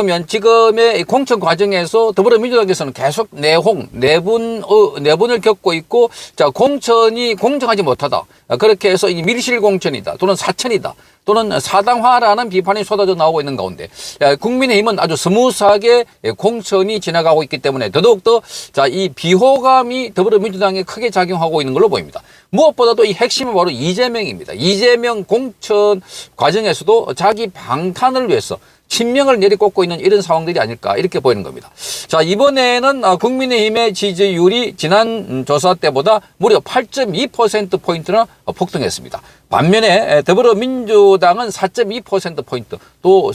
그러면 지금의 공천 과정에서 더불어민주당에서는 계속 내분을 겪고 있고, 자, 공천이 공정하지 못하다. 그렇게 해서 이 밀실 공천이다. 또는 사천이다. 또는 사당화라는 비판이 쏟아져 나오고 있는 가운데, 국민의힘은 아주 스무스하게 공천이 지나가고 있기 때문에 더더욱더 자, 이 비호감이 더불어민주당에 크게 작용하고 있는 걸로 보입니다. 무엇보다도 이 핵심은 바로 이재명입니다. 이재명 공천 과정에서도 자기 방탄을 위해서 친명을 내리꽂고 있는 이런 상황들이 아닐까 이렇게 보이는 겁니다. 자, 이번에는 국민의힘의 지지율이 지난 조사 때보다 무려 8.2%포인트나 폭등했습니다. 반면에 더불어민주당은 4.2%포인트 또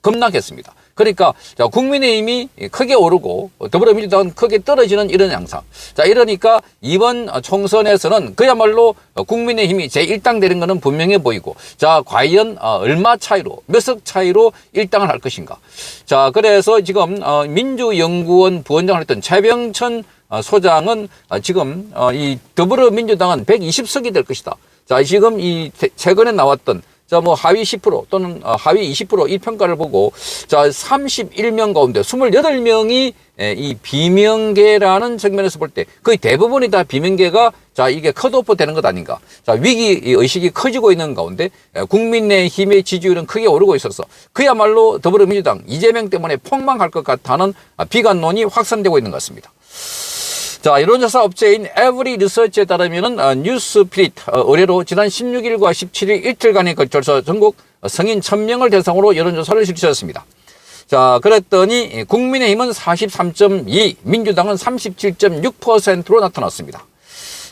급락했습니다. 그러니까 자, 국민의힘이 크게 오르고 더불어민주당은 크게 떨어지는 이런 양상. 자, 이러니까 이번 총선에서는 그야말로 국민의힘이 제1당 되는 것은 분명해 보이고, 자, 과연 얼마 차이로, 몇 석 차이로 1당을 할 것인가. 자, 그래서 지금 민주연구원 부원장을 했던 최병천 소장은 지금 이 더불어민주당은 120석이 될 것이다. 자, 지금 이 최근에 나왔던 자, 뭐, 하위 10% 또는 하위 20% 이 평가를 보고, 자, 31명 가운데 28명이 이 비명계라는 측면에서 볼 때 거의 대부분이 다 비명계가 자, 이게 컷오프 되는 것 아닌가. 자, 위기 의식이 커지고 있는 가운데 국민의힘의 지지율은 크게 오르고 있어서 그야말로 더불어민주당 이재명 때문에 폭망할 것 같다는 비관론이 확산되고 있는 것 같습니다. 자, 여론조사 업체인 에브리 리서치에 따르면은 뉴스피릿 의뢰로 지난 16일과 17일 이틀간에 걸쳐서 전국 성인 1000명을 대상으로 여론조사를 실시했습니다. 자, 그랬더니 국민의힘은 43.2, 민주당은 37.6%로 나타났습니다.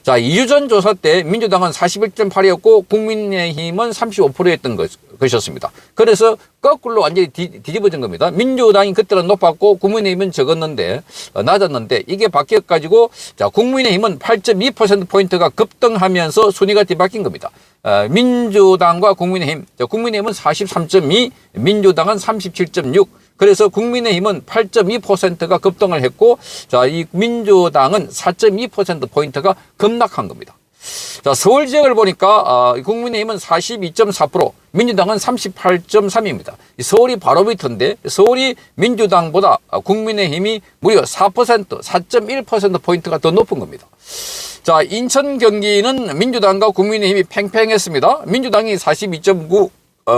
자, 2주 전 조사 때 민주당은 41.8이었고 국민의힘은 35%였던 것이었습니다. 그래서 거꾸로 완전히 뒤집어진 겁니다. 민주당이 그때는 높았고 국민의힘은 적었는데 낮았는데 이게 바뀌어가지고 자, 국민의힘은 8.2%포인트가 급등하면서 순위가 뒤바뀐 겁니다. 민주당과 국민의힘, 국민의힘은 43.2, 민주당은 37.6. 그래서 국민의힘은 8.2%가 급등을 했고, 자, 이 민주당은 4.2%포인트가 급락한 겁니다. 자, 서울 지역을 보니까, 국민의힘은 42.4%, 민주당은 38.3입니다. 서울이 바로 밑인데, 서울이 민주당보다 국민의힘이 무려 4.1%포인트가 더 높은 겁니다. 자, 인천 경기는 민주당과 국민의힘이 팽팽했습니다. 민주당이 42.9,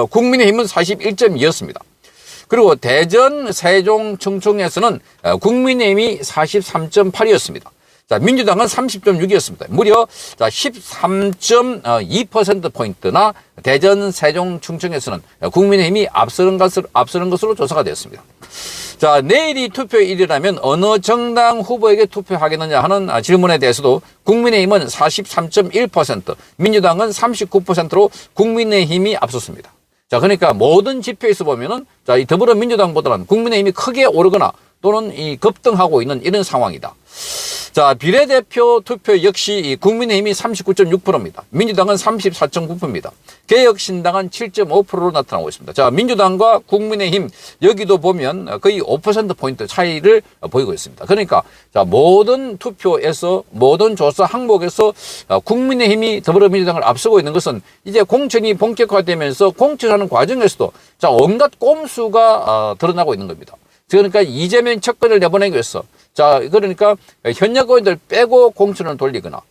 국민의힘은 41.2였습니다. 그리고 대전, 세종, 충청에서는 국민의힘이 43.8이었습니다. 자, 민주당은 30.6이었습니다. 무려 13.2%포인트나 대전, 세종, 충청에서는 국민의힘이 앞서는 것으로 조사가 되었습니다. 자, 내일이 투표일이라면 어느 정당 후보에게 투표하겠느냐 하는 질문에 대해서도 국민의힘은 43.1%, 민주당은 39%로 국민의힘이 앞섰습니다. 자, 그러니까 모든 지표에서 보면은 자, 이 더불어민주당보다는 국민의힘이 크게 오르거나 또는 이 급등하고 있는 이런 상황이다. 자, 비례대표 투표 역시 국민의힘이 39.6%입니다. 민주당은 34.9%입니다. 개혁신당은 7.5%로 나타나고 있습니다. 자, 민주당과 국민의힘 여기도 보면 거의 5%포인트 차이를 보이고 있습니다. 그러니까 자, 모든 투표에서 모든 조사 항목에서 국민의힘이 더불어민주당을 앞서고 있는 것은 이제 공천이 본격화되면서 공천하는 과정에서도 자, 온갖 꼼수가 드러나고 있는 겁니다. 그러니까 이재명 척근을 내보내기 위해서 자, 그러니까 현역 의원들 빼고 공천을 돌리거나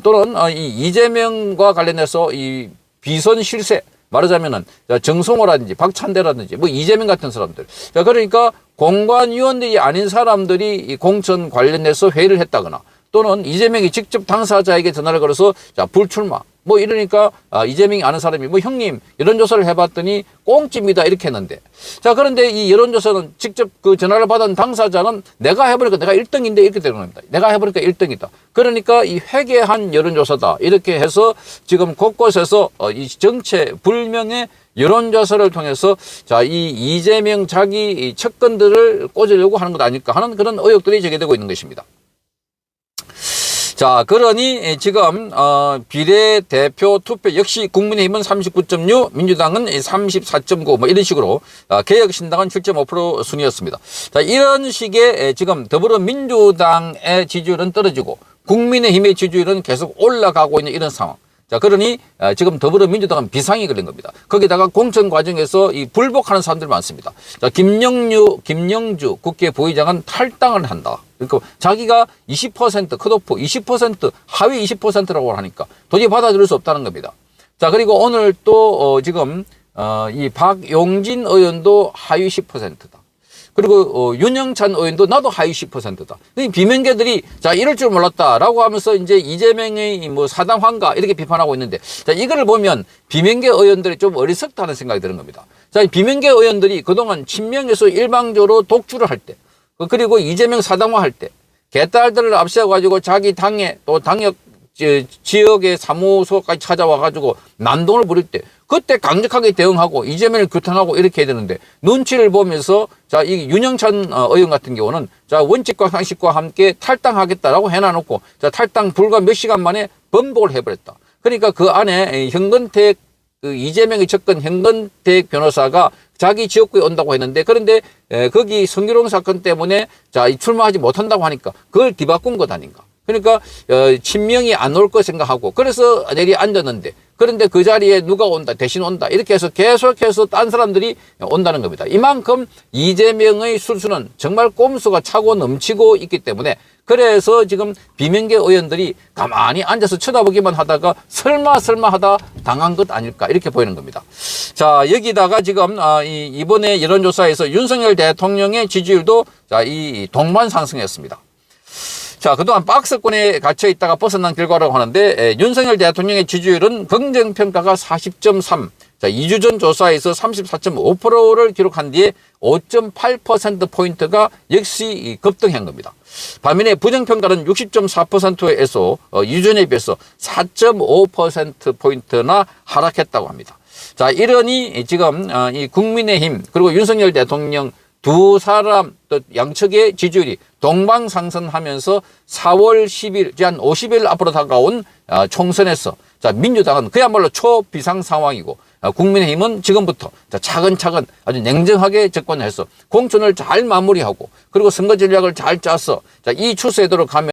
또는 이 이재명과 관련해서 이 비선 실세 말하자면은 정성호라든지 박찬대라든지 뭐 이재명 같은 사람들 자, 그러니까 공관위원들이 아닌 사람들이 이 공천 관련해서 회의를 했다거나 또는 이재명이 직접 당사자에게 전화를 걸어서 자, 불출마 뭐 이러니까 이재명이 아는 사람이 뭐 형님 여론조사를 해봤더니 꽁찌입니다 이렇게 했는데 자, 그런데 이 여론조사는 직접 그 전화를 받은 당사자는 내가 해보니까 내가 1등인데 이렇게 되는 겁니다. 내가 해보니까 1등이다. 그러니까 이 회계한 여론조사다 이렇게 해서 지금 곳곳에서 이 정체 불명의 여론조사를 통해서 자, 이 이재명 자기 척근들을 꽂으려고 하는 것 아닐까 하는 그런 의혹들이 제기되고 있는 것입니다. 자, 그러니 지금 비례대표 투표 역시 국민의힘은 39.6, 민주당은 34.9 뭐 이런 식으로 개혁신당은 7.5% 순이었습니다. 자, 이런 식의 지금 더불어민주당의 지지율은 떨어지고 국민의힘의 지지율은 계속 올라가고 있는 이런 상황. 자, 그러니 지금 더불어민주당은 비상이 걸린 겁니다. 거기다가 공천 과정에서 이 불복하는 사람들이 많습니다. 자, 김영주 국회 부의장은 탈당을 한다. 그러니까 자기가 20% 컷오프 20% 하위 20%라고 하니까 도저히 받아들일 수 없다는 겁니다. 자, 그리고 오늘 또 지금 이 박용진 의원도 하위 10%다. 그리고 윤영찬 의원도 나도 하위 10%다. 비명계들이 자 이럴 줄 몰랐다라고 하면서 이제 이재명의 뭐 사당환가 이렇게 비판하고 있는데, 자 이거를 보면 비명계 의원들이 좀 어리석다는 생각이 드는 겁니다. 자, 비명계 의원들이 그동안 친명에서 일방적으로 독주를 할 때, 그리고 이재명 사당화 할 때 개딸들을 앞세워가지고 자기 당에 또 당역 지역의 사무소까지 찾아와가지고 난동을 부릴 때 그때 강력하게 대응하고 이재명을 규탄하고 이렇게 해야 되는데, 눈치를 보면서 자, 이 윤영찬 의원 같은 경우는 자, 원칙과 상식과 함께 탈당하겠다라고 해놔놓고 자, 탈당 불과 몇 시간 만에 번복을 해버렸다. 그러니까 그 안에 현근택 이재명의 접근 현근택 변호사가 자기 지역구에 온다고 했는데, 그런데 거기 성희롱 사건 때문에 자, 출마하지 못한다고 하니까 그걸 뒤바꾼 것 아닌가. 그러니까 친명이 안 올 거 생각하고 그래서 내리 앉았는데, 그런데 그 자리에 누가 온다 대신 온다 이렇게 해서 계속해서 딴 사람들이 온다는 겁니다. 이만큼 이재명의 술수는 정말 꼼수가 차고 넘치고 있기 때문에, 그래서 지금 비명계 의원들이 가만히 앉아서 쳐다보기만 하다가 설마 하다 당한 것 아닐까 이렇게 보이는 겁니다. 자, 여기다가 지금 이번에 여론조사에서 윤석열 대통령의 지지율도 자, 이 동반 상승했습니다. 자, 그동안 박스권에 갇혀 있다가 벗어난 결과라고 하는데, 윤석열 대통령의 지지율은 긍정평가가 40.3, 자, 2주 전 조사에서 34.5%를 기록한 뒤에 5.8%포인트가 역시 급등한 겁니다. 반면에 부정평가는 60.4%에서 2주 전에 비해서 4.5%포인트나 하락했다고 합니다. 자, 이러니 지금 이 국민의힘 그리고 윤석열 대통령 두 사람 또 양측의 지지율이 동방상승하면서 4월 10일, 한 50일 앞으로 다가온 총선에서 자, 민주당은 그야말로 초비상 상황이고, 국민의힘은 지금부터 자, 차근차근 아주 냉정하게 접근해서 공천을 잘 마무리하고 그리고 선거 전략을 잘 짜서 자, 이 추세대로 가면